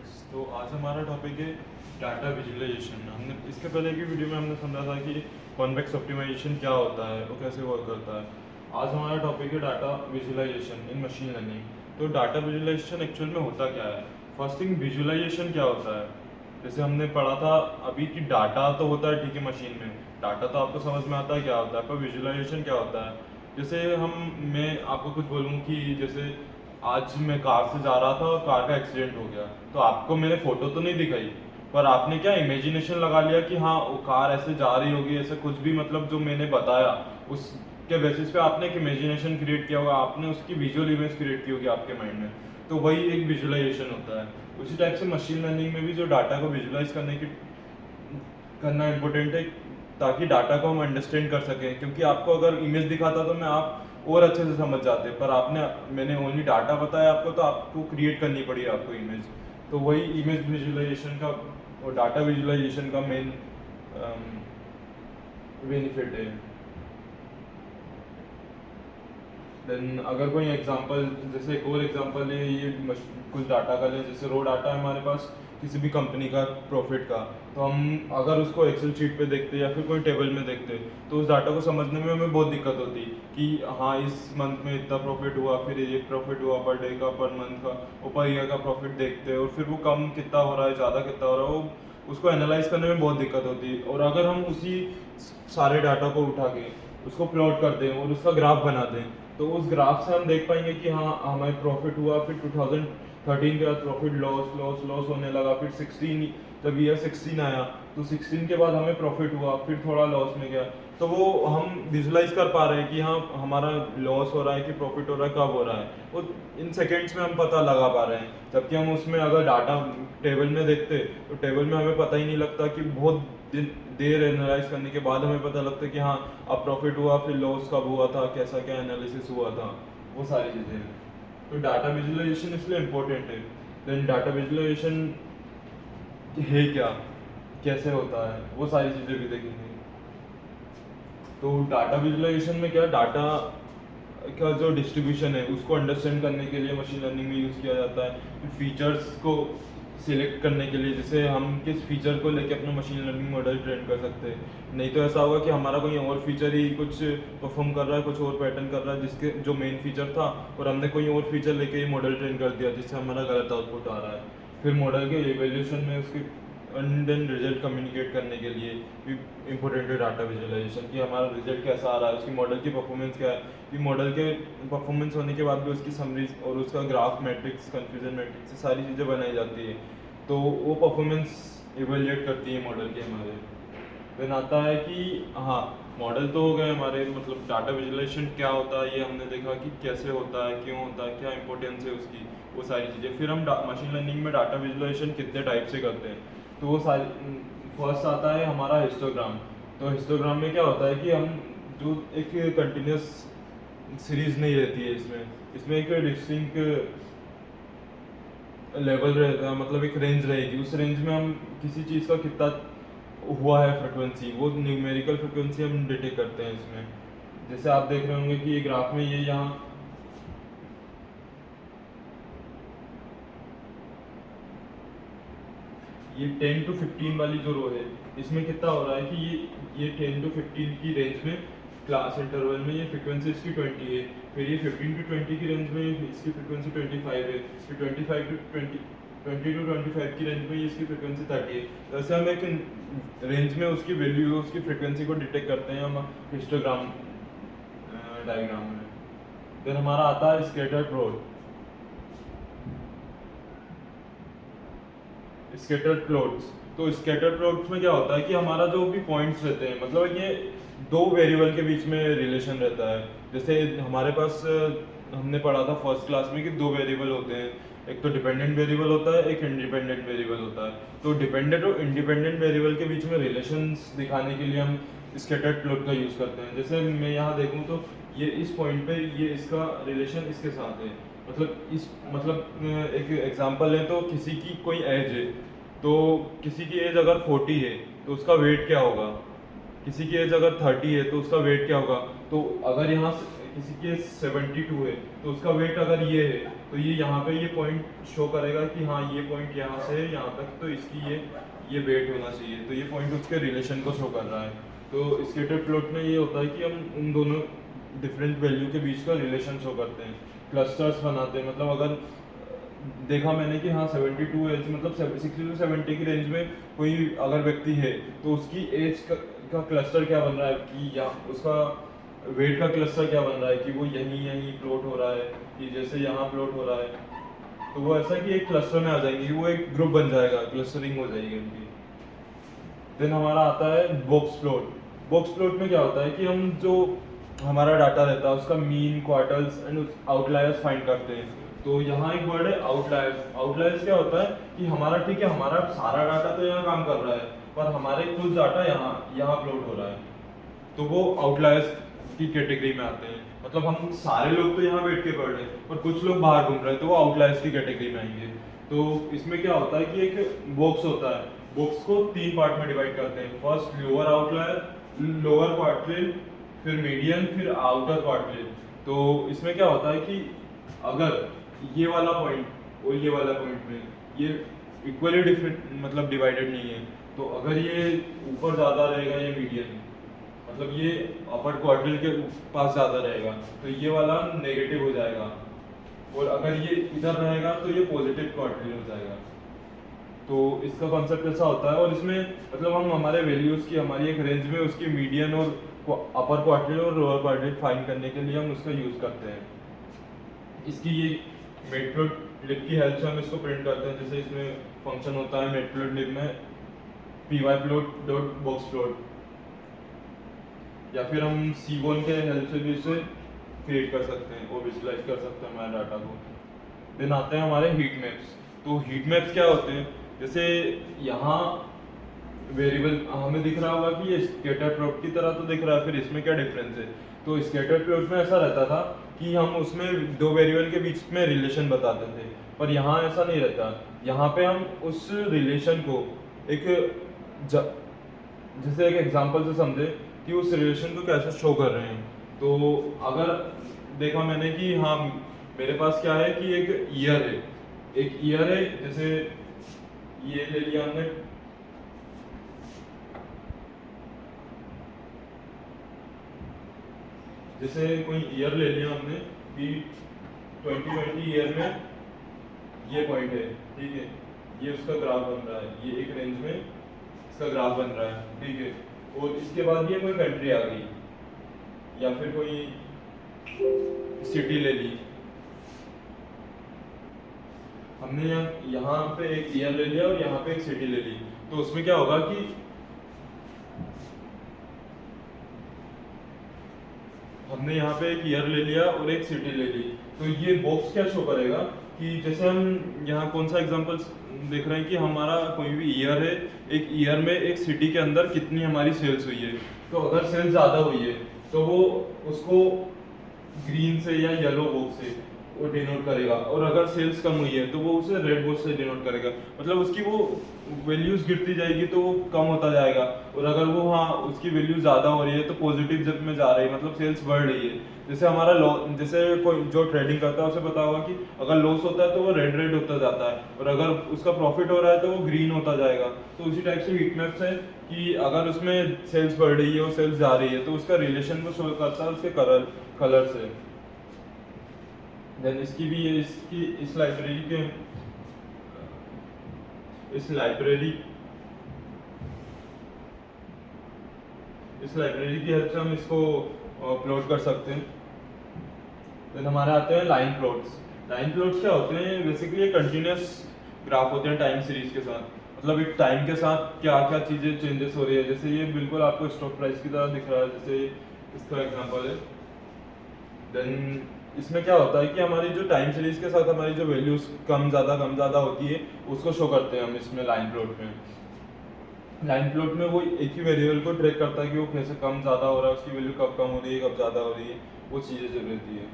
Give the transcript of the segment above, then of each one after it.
Students, तो आज हमारा टॉपिक है डाटा विजुअलाइजेशन। हमने इसके पहले की वीडियो में हमने समझा था कि कॉन्वेक्स ऑप्टिमाइजेशन क्या होता है, वो कैसे वर्क करता है। आज हमारा टॉपिक है डाटा विजुअलाइजेशन इन मशीन लर्निंग। तो डाटा विजुअलाइजेशन एक्चुअल में होता क्या है? फर्स्ट थिंग, विजुअलाइजेशन क्या होता है? जैसे हमने पढ़ा था अभी कि डाटा तो होता है, ठीक है, मशीन में डाटा तो आपको समझ में आता है क्या होता है, पर विजुअलाइजेशन क्या होता है? जैसे मैं आपको कुछ बोलूँ कि जैसे आज मैं कार से जा रहा था और कार का एक्सीडेंट हो गया, तो आपको मैंने फ़ोटो तो नहीं दिखाई, पर आपने क्या इमेजिनेशन लगा लिया कि हाँ वो कार ऐसे जा रही होगी, ऐसे कुछ भी, मतलब जो मैंने बताया उसके बेसिस पे आपने एक इमेजिनेशन क्रिएट किया होगा, आपने उसकी विजुअल इमेज क्रिएट की होगी आपके माइंड में। तो वही एक विजुअलाइजेशन होता है। उसी टाइप से मशीन लर्निंग में भी जो डाटा को विजुअलाइज करना इम्पोर्टेंट है, ताकि डाटा को हम अंडरस्टैंड कर सकें। क्योंकि आपको अगर इमेज दिखाता तो मैं आप और अच्छे से समझ जाते, पर मैंने ओनली डाटा बताया आपको, तो आपको क्रिएट करनी पड़ी आपको इमेज। तो वही इमेज विजुअलाइजेशन का और डाटा विजुअलाइजेशन का मेन बेनिफिट है। देन अगर कोई एग्जांपल, जैसे एक और एग्जांपल है, कुछ डाटा का लें। जैसे रो डाटा है हमारे पास किसी भी कंपनी का प्रॉफिट का, तो हम अगर उसको एक्सेल शीट पे देखते या फिर कोई टेबल में देखते, तो उस डाटा को समझने में हमें बहुत दिक्कत होती कि हाँ इस मंथ में इतना प्रॉफिट हुआ, फिर ये प्रॉफिट हुआ पर डे का, पर मंथ का, और पर ईयर का प्रॉफिट देखते, और फिर वो कम कितना हो रहा है, ज़्यादा कितना हो रहा है, वो उसको एनालाइज करने में बहुत दिक्कत होती है। और अगर हम उसी सारे डाटा को उठा के उसको प्लॉट कर दें और उसका ग्राफ बना दें, तो उस ग्राफ से हम देख पाएंगे कि हाँ हमें प्रॉफिट हुआ, फिर 2013 के बाद प्रॉफिट लॉस लॉस लॉस होने लगा, फिर 16, जब ईयर 16 आया तो 16 के बाद हमें प्रॉफिट हुआ, फिर थोड़ा लॉस में गया। तो वो हम विजुलाइज कर पा रहे हैं कि हाँ हमारा लॉस हो रहा है कि प्रॉफिट हो रहा है, कब हो रहा है, वो इन सेकेंड्स में हम पता लगा पा रहे हैं। जबकि हम उसमें अगर डाटा टेबल में देखते, तो टेबल में हमें पता ही नहीं लगता कि बहुत देर एनालाइज करने के बाद हमें पता लगता है कि हाँ अब प्रॉफिट हुआ, फिर लॉस कब हुआ था, कैसा क्या एनालिसिस हुआ था, वो सारी चीज़ें हैं। तो डाटा विजुअलाइजेशन इसलिए इम्पोर्टेंट है। देन डाटा विजुअलाइजेशन है क्या, कैसे होता है, वो सारी चीज़ें भी देखेंगे। तो डाटा विजुअलाइजेशन में क्या, डाटा का जो डिस्ट्रीब्यूशन है उसको अंडरस्टैंड करने के लिए मशीन लर्निंग में यूज़ किया जाता है। फीचर्स को सिलेक्ट करने के लिए, जैसे हम किस फीचर को लेके अपना मशीन लर्निंग मॉडल ट्रेन कर सकते हैं। नहीं तो ऐसा होगा कि हमारा कोई और फीचर ही कुछ परफॉर्म कर रहा है, कुछ और पैटर्न कर रहा है, जिसके जो मेन फीचर था, और हमने कोई और फीचर लेके ही मॉडल ट्रेन कर दिया, जिससे हमारा गलत आउटपुट आ रहा है। फिर मॉडल के एवेल्यूशन में उसके एंड देन रिजल्ट कम्युनिकेट करने के लिए भी इम्पोर्टेंट है डाटा विजुअलाइजेशन, कि हमारा रिजल्ट कैसा आ रहा है, उसकी मॉडल की परफॉर्मेंस क्या है, कि मॉडल के परफॉर्मेंस होने के बाद भी उसकी समरीज और उसका ग्राफ मैट्रिक्स, कन्फ्यूजन मैट्रिक्स, सारी चीज़ें बनाई जाती है। तो वो परफॉर्मेंस इवेल्युएट करती है मॉडल के हमारे। देन आता है कि हाँ मॉडल तो हो गए हमारे, मतलब डाटा विजुअलाइजेशन क्या होता है ये हमने देखा कि कैसे होता है, क्यों होता है, क्या इंपॉर्टेंस है उसकी, वो सारी चीज़ें। फिर हम मशीन लर्निंग में डाटा विजुअलाइजेशन कितने टाइप से करते हैं, तो वो सारी, फर्स्ट आता है हमारा हिस्टोग्राम। तो हिस्टोग्राम में क्या होता है कि हम जो एक कंटिन्यूस सीरीज नहीं रहती है, इसमें एक डिस्टिंक्ट लेवल रहता है, मतलब एक रेंज रहेगी, उस रेंज में हम किसी चीज़ का कितना हुआ है फ्रिक्वेंसी, वो न्यूमेरिकल फ्रिक्वेंसी हम डिटेक्ट करते हैं इसमें। जैसे आप देख रहे होंगे कि ये ग्राफ में ये यहाँ ये 10 to 15 वाली जो रो है, इसमें कितना हो रहा है कि ये 10 to 15 की रेंज में क्लास इंटरवल में ये फ्रिक्वेंसी इसकी 20 है, फिर ये 15 to 20 की रेंज में इसकी फ्रिक्वेंसी 25 है, फिर 25 to 25 की रेंज में ये इसकी फ्रिक्वेंसी 30 है। तो ऐसे हम एक रेंज में उसकी वैल्यू, उसकी फ्रिक्वेंसी को डिटेक्ट करते हैं हम हिस्टोग्राम डायग्राम में। देन हमारा आता है स्कैटर प्लॉट। स्कैटर प्लॉट्स, तो स्कैटर प्लॉट्स में क्या होता है कि हमारा जो भी पॉइंट्स रहते हैं, मतलब ये दो वेरिएबल के बीच में रिलेशन रहता है। जैसे हमारे पास हमने पढ़ा था फर्स्ट क्लास में कि दो वेरिएबल होते हैं, एक तो डिपेंडेंट वेरिएबल होता है, एक इंडिपेंडेंट वेरिएबल होता है। तो डिपेंडेंट और इंडिपेंडेंट वेरिएबल के बीच में रिलेशंस दिखाने के लिए हम स्कैटर प्लॉट का यूज़ करते हैं। जैसे मैं यहाँ देखूँ तो ये इस पॉइंट पे ये इसका रिलेशन इसके साथ है, मतलब एक एग्जांपल लें तो किसी की कोई एज है, तो किसी की एज अगर 40 है तो उसका वेट क्या होगा, किसी की एज अगर 30 है तो उसका वेट क्या होगा। तो अगर यहाँ किसी की एज 72 है तो उसका वेट अगर ये है तो ये यहाँ पे ये पॉइंट शो करेगा कि हाँ ये पॉइंट यहाँ से है यहाँ तक, तो इसकी ये वेट होना चाहिए, तो ये पॉइंट उसके रिलेशन को शो कर रहा है। तो स्कैटर प्लॉट में ये होता है कि हम उन दोनों डिफरेंट वैल्यू के बीच का रिलेशन शो करते हैं, क्लस्टर्स बनाते हैं। मतलब अगर देखा मैंने कि हाँ 72 एज मतलब 60 टू 70 की रेंज में कोई अगर व्यक्ति है तो उसकी एज का क्लस्टर क्या बन रहा है कि या उसका वेट का क्लस्टर क्या बन रहा है कि वो यहीं प्लॉट हो रहा है कि जैसे यहाँ प्लॉट हो रहा है, तो वो ऐसा कि एक क्लस्टर में आ जाएंगे, वो एक ग्रुप बन जाएगा, क्लस्टरिंग हो जाएगी उनकी। देन हमारा आता है बॉक्स प्लॉट। बॉक्स प्लॉट में क्या होता है कि हम जो हमारा डाटा रहता है उसका मीन, क्वार्टल्स एंड आउटलायर्स फाइंड करते हैं। तो यहाँ एक वर्ड है आउटलायर्स। आउटलायर्स क्या होता है कि हमारा ठीक है, हमारा सारा डाटा तो यहाँ काम कर रहा है पर हमारे कुछ डाटा यहाँ प्लॉट हो रहा है, तो वो आउटलायर्स की कैटेगरी में आते हैं। मतलब हम सारे लोग तो यहाँ बैठ के पढ़ रहे हैं पर कुछ लोग बाहर घूम रहे हैं, तो वो आउटलायर्स की कैटेगरी में आएंगे। तो इसमें क्या होता है कि एक बॉक्स होता है, बॉक्स को 3 पार्ट में डिवाइड करते हैं। फर्स्ट लोअर आउटलायर, लोअर क्वार्टिल, फिर मीडियन, फिर आउटर क्वार्टिल। तो इसमें क्या होता है कि अगर ये वाला पॉइंट और ये वाला पॉइंट में ये इक्वली डिफरेंट मतलब डिवाइडेड नहीं है, तो अगर ये ऊपर ज़्यादा रहेगा ये मीडियन, मतलब ये अपर क्वार्टिल के पास ज़्यादा रहेगा तो ये वाला नेगेटिव हो जाएगा, और अगर ये इधर रहेगा तो ये पॉजिटिव क्वार्टिल हो जाएगा। तो इसका कॉन्सेप्ट ऐसा होता है, और इसमें मतलब हम हमारे वैल्यूज़ की हमारी एक रेंज में उसकी मीडियन और अपर क्वार्टिल और लोअर क्वार्टिल फाइंड करने के लिए हम उसका यूज़ करते हैं। इसकी ये मैटप्लॉटलिब की हेल्प से हम इसको प्रिंट करते हैं। जैसे इसमें फंक्शन होता है मैटप्लॉटलिब में pyplot.boxplot, या फिर हम सीबोन के हेल्प से भी इसे क्रिएट कर सकते हैं और विजुलाइज कर सकते हैं हमारे डाटा को। देन आते हैं हमारे हीट मैप्स। तो हीट मैप्स क्या होते हैं, जैसे यहाँ वेरिएबल हमें दिख रहा होगा कि ये स्कैटर प्लॉट की तरह तो दिख रहा है, फिर इसमें क्या डिफरेंस है। तो स्कैटर प्लॉट में ऐसा रहता था कि हम उसमें 2 वेरिएबल के बीच में रिलेशन बताते थे, पर यहाँ ऐसा नहीं रहता। यहाँ पे हम उस रिलेशन को एक जैसे एक एग्जांपल से समझे कि उस रिलेशन को कैसे शो कर रहे हैं। तो अगर देखा मैंने कि हाँ मेरे पास क्या है कि एक ईयर है, जैसे ये ले लिया हमने, जैसे कोई ईयर ले लिया हमने कि 2020 ईयर में ये पॉइंट है, ठीक है, ये उसका ग्राफ बन रहा है, ये एक रेंज में इसका ग्राफ बन रहा है, ठीक है। और इसके बाद ये कोई कंट्री आ गई या फिर कोई सिटी ले ली, हमने यहाँ पे एक ईयर ले लिया और यहाँ पे एक सिटी ले ली। तो उसमें क्या होगा कि हमने यहाँ पे एक ईयर ले लिया और एक सिटी ले ली, तो ये बॉक्स क्या शो करेगा कि जैसे हम यहाँ कौन सा एग्जांपल देख रहे हैं कि हमारा कोई भी ईयर है, एक ईयर में एक सिटी के अंदर कितनी हमारी सेल्स हुई है। तो अगर सेल्स ज़्यादा हुई है तो वो उसको ग्रीन से या येलो बॉक्स से वो डिनोट करेगा, और अगर सेल्स कम हुई है तो वो उसे रेड बॉक्स से डिनोट करेगा। मतलब उसकी वो वैल्यूज गिरती जाएगी तो वो कम होता जाएगा, और अगर वो हाँ उसकी वैल्यू ज़्यादा हो रही है तो पॉजिटिव जब में जा रही है, मतलब सेल्स बढ़ रही है। जैसे हमारा जैसे कोई जो ट्रेडिंग करता है उसे पता होगा कि अगर लॉस होता है तो वो रेड होता जाता है, और अगर उसका प्रॉफिट हो रहा है तो वो ग्रीन होता जाएगा। तो उसी टाइप से हीट मैप्स है कि अगर उसमें सेल्स बढ़ रही है और सेल्स जा रही है तो उसका रिलेशन को शो करता है उसके कलर से। देन इसकी भी इस लाइब्रेरी की हेल्प से हम इसको प्लॉट कर सकते हैं। देन हमारे आते हैं लाइन प्लॉट्स। लाइन प्लॉट्स क्या होते हैं, बेसिकली कंटिन्यूस ग्राफ होते हैं टाइम सीरीज के साथ, मतलब एक टाइम के साथ क्या क्या चीज़ें चेंजेस हो रही है। जैसे ये बिल्कुल आपको स्टॉक प्राइस की तरह दिख रहा है, जैसे इसका एग्जांपल है। देन इसमें क्या होता है कि हमारी जो टाइम सीरीज के साथ हमारी जो वैल्यूज कम ज़्यादा होती है उसको शो करते हैं हम इसमें लाइन प्लॉट में। लाइन प्लॉट में वो एक ही वेरिएबल को ट्रैक करता है कि वो कैसे कम ज़्यादा हो रहा है, उसकी वैल्यू कब कम हो रही है कब ज़्यादा हो रही है, वो चीज़ें जब रहती है।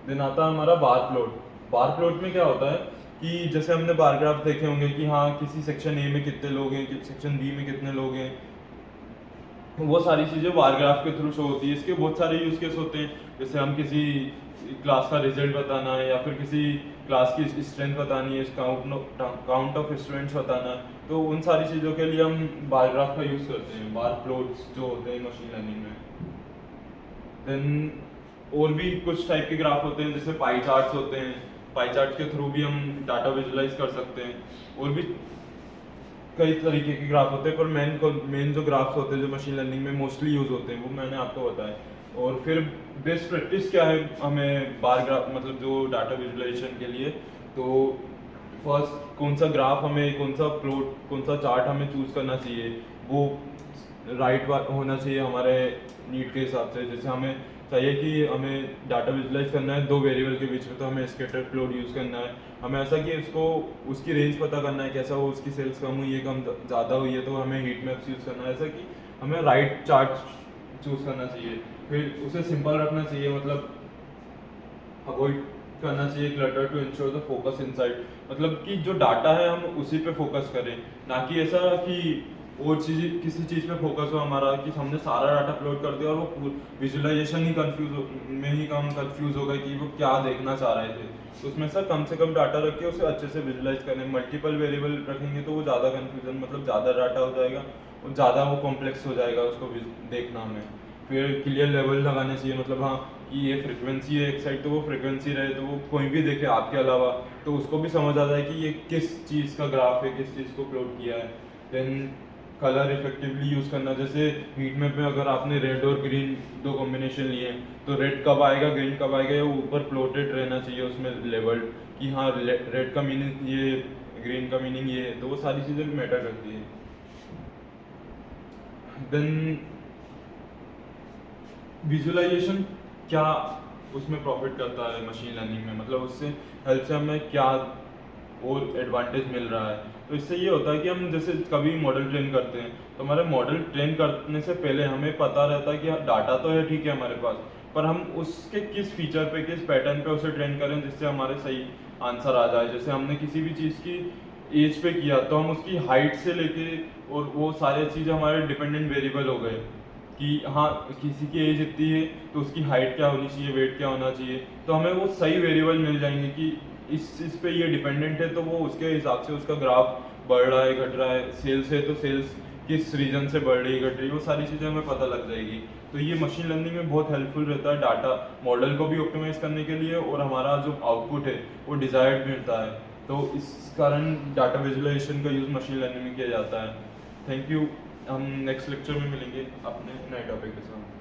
देन आता है हमारा बार प्लॉट। बार प्लॉट में क्या होता है कि जैसे हमने बार ग्राफ देखे होंगे कि हाँ किसी सेक्शन ए में कितने लोग हैं, सेक्शन बी में कितने लोग हैं, वो सारी चीज़ें बार ग्राफ के थ्रू शो होती है। इसके बहुत सारे यूज केस होते हैं, जैसे हम किसी क्लास का रिजल्ट बताना है या फिर किसी क्लास की स्ट्रेंथ बतानी है, काउंट ऑफ स्टूडेंट्स बताना है, तो उन सारी चीज़ों के लिए हम बार ग्राफ का यूज़ करते हैं, बार प्लॉट्स जो होते हैं मशीन लर्निंग में। देन और भी कुछ टाइप के ग्राफ होते हैं, जैसे पाई चार्ट्स होते हैं, पाई चार्ट्स के थ्रू भी हम डाटा विजुलाइज कर सकते हैं। और भी कई तरीके के ग्राफ होते हैं, पर मेन जो ग्राफ्स होते हैं जो मशीन लर्निंग में मोस्टली यूज़ होते हैं वो मैंने आपको बताया। और फिर बेस्ट प्रैक्टिस क्या है हमें बार ग्राफ मतलब जो डाटा विजुलाइजेशन के लिए, तो फर्स्ट कौन सा ग्राफ हमें, कौन सा प्लॉट, कौन सा चार्ट हमें चूज़ करना चाहिए, वो राइट होना चाहिए हमारे नीड के हिसाब से। जैसे हमें चाहिए कि हमें डाटा विजुलाइज करना है दो वेरिएबल के बीच में, तो हमें स्कैटर प्लॉट यूज़ करना है। हमें ऐसा कि उसको उसकी रेंज पता करना है, कैसा हो, उसकी सेल्स कम हुई है, कम ज़्यादा हुई है, तो हमें हीट मैप्स यूज़ करना है। ऐसा कि हमें राइट चार्ट चूज़ करना चाहिए। फिर उसे सिंपल रखना चाहिए, मतलब अवॉइड करना चाहिए clutter to ensure the focus inside, मतलब कि जो डाटा है हम उसी पे फोकस करें, ना कि ऐसा कि और चीज़ किसी चीज़ पे फोकस हो हमारा कि हमने सारा डाटा अपलोड कर दिया और वो विजुअलाइजेशन ही में ही हम कंफ्यूज हो गए कि वो क्या देखना चाह रहे थे। तो उसमें से कम डाटा रख के उसे अच्छे से विजुलाइज करें। मल्टीपल वेरिएबल रखेंगे तो वो ज़्यादा कन्फ्यूजन, मतलब ज़्यादा डाटा हो जाएगा और ज़्यादा वो कॉम्प्लेक्स हो जाएगा उसको देखना हमें। फिर क्लियर लेवल लगाने चाहिए, मतलब हाँ कि ये फ्रिक्वेंसी है एक साइड, तो वो फ्रिक्वेंसी रहे तो वो कोई भी देखे आपके अलावा तो उसको भी समझ आ जाए कि ये किस चीज़ का ग्राफ है, किस चीज़ को प्लॉट किया है। देन कलर इफेक्टिवली यूज़ करना, जैसे हीट मैप में अगर आपने रेड और ग्रीन दो कॉम्बिनेशन लिए हैं तो रेड कब आएगा, ग्रीन कब आएगा, ये ऊपर प्लॉटेड रहना चाहिए उसमें लेवल कि हाँ रेड का मीनिंग ये, ग्रीन का मीनिंग ये है, तो वो सारी चीज़ें भी मैटर करती है। देन विजुअलाइजेशन क्या उसमें प्रॉफिट करता है मशीन लर्निंग में, मतलब उससे हेल्प से हमें क्या और एडवांटेज मिल रहा है। तो इससे ये होता है कि हम जैसे कभी मॉडल ट्रेन करते हैं तो हमारे मॉडल ट्रेन करने से पहले हमें पता रहता है कि डाटा तो है ठीक है हमारे पास, पर हम उसके किस फीचर पे, किस पैटर्न पे उसे ट्रेन करें जिससे हमारे सही आंसर आ जाए। जैसे हमने किसी भी चीज़ की एज पे किया तो हम उसकी हाइट से लेके और वो सारी चीज़ें हमारे डिपेंडेंट वेरिएबल हो गए कि हाँ किसी की एज इतनी है तो उसकी हाइट क्या होनी चाहिए, वेट क्या होना चाहिए, तो हमें वो सही वेरिएबल मिल जाएंगे कि इस पे ये डिपेंडेंट है, तो वो उसके हिसाब से उसका ग्राफ बढ़ रहा है घट रहा है। सेल्स है तो सेल्स किस रीजन से बढ़ रही है घट रही है, वो सारी चीज़ें हमें पता लग जाएगी। तो ये मशीन लर्निंग में बहुत हेल्पफुल रहता है डाटा मॉडल को भी ऑप्टिमाइज करने के लिए, और हमारा जो आउटपुट है वो डिजायर्ड मिलता है। तो इस कारण डाटा विजुअलाइजेशन का यूज़ मशीन लर्निंग में किया जाता है। Thank you. हम नेक्स्ट लेक्चर में मिलेंगे अपने नए टॉपिक के साथ।